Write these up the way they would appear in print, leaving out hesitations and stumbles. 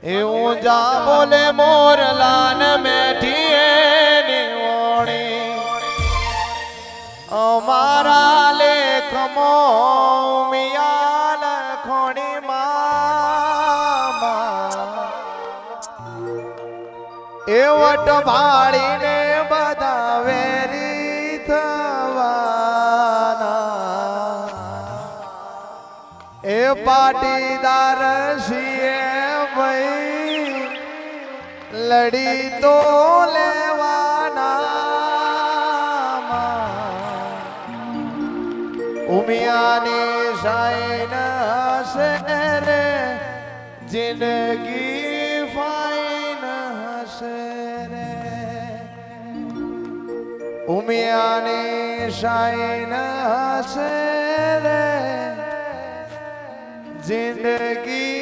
એ ઊંજા બોલે મોરલાન મેઠીએ નિવોણી અમારા લેખમો મિયા લખોણી મામા એ વટ ભાળીને બધા વેરી થવાના એ પાટીદાર છીએ ભાઈ લડી તો લેવાના ઉમિયાની શાઈન હશે રે જિંદગી ફાઈન હશે રે ઉમિયાની શાઈન હશે રે જિંદગી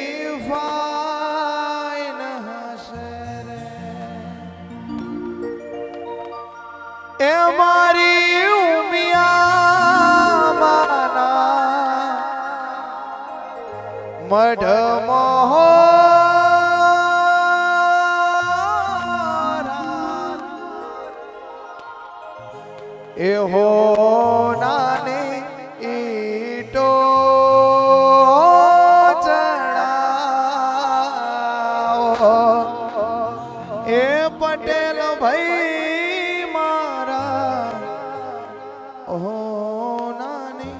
ફાઈન હશે રે એ મારી ઉમિયા માના મઢ મોહરા એ હો નાની ઈટો એ પટેલ ભાઈ મારા હો નાની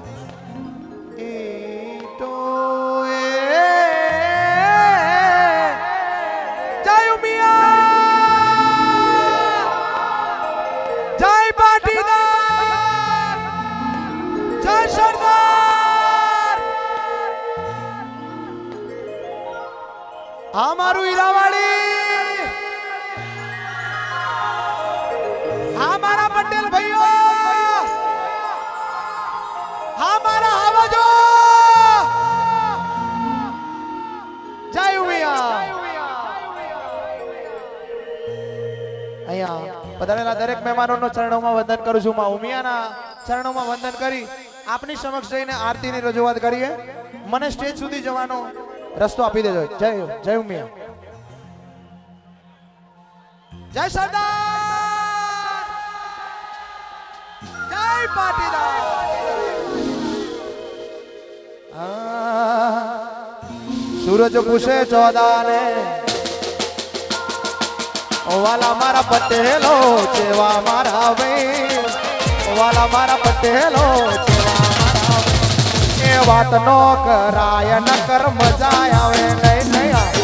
ઈટો જય ઉમિયા જય પાટીદાર જય સરદાર આ મારું હીરાવાડી हमारा पटेल भाइयों हमारा आवाजो जय उमिया અહીંયા પધારેલા દરેક મહેમાનોનો ચરણોમાં વંદન કરું છું માં ઉમિયાના ચરણોમાં વંદન કરી આપની સમક્ષ જઈને આરતીની રજૂઆત કરીએ મને સ્ટેજ સુધી જવાનો રસ્તો આપી દેજો જય જય ઉમિયા જય સરદાર જય પાટીદાર સૂરજ પૂછે ચોદાને વાલા મારા પટેલો ચેવા મારા ભાઈ વાલા મારા પટેલો ચેવા મારા એ વાત નો કરાય ન કર મજા આવે નહીં નહીં આવે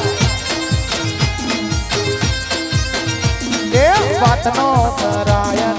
એ વાત નો કરાય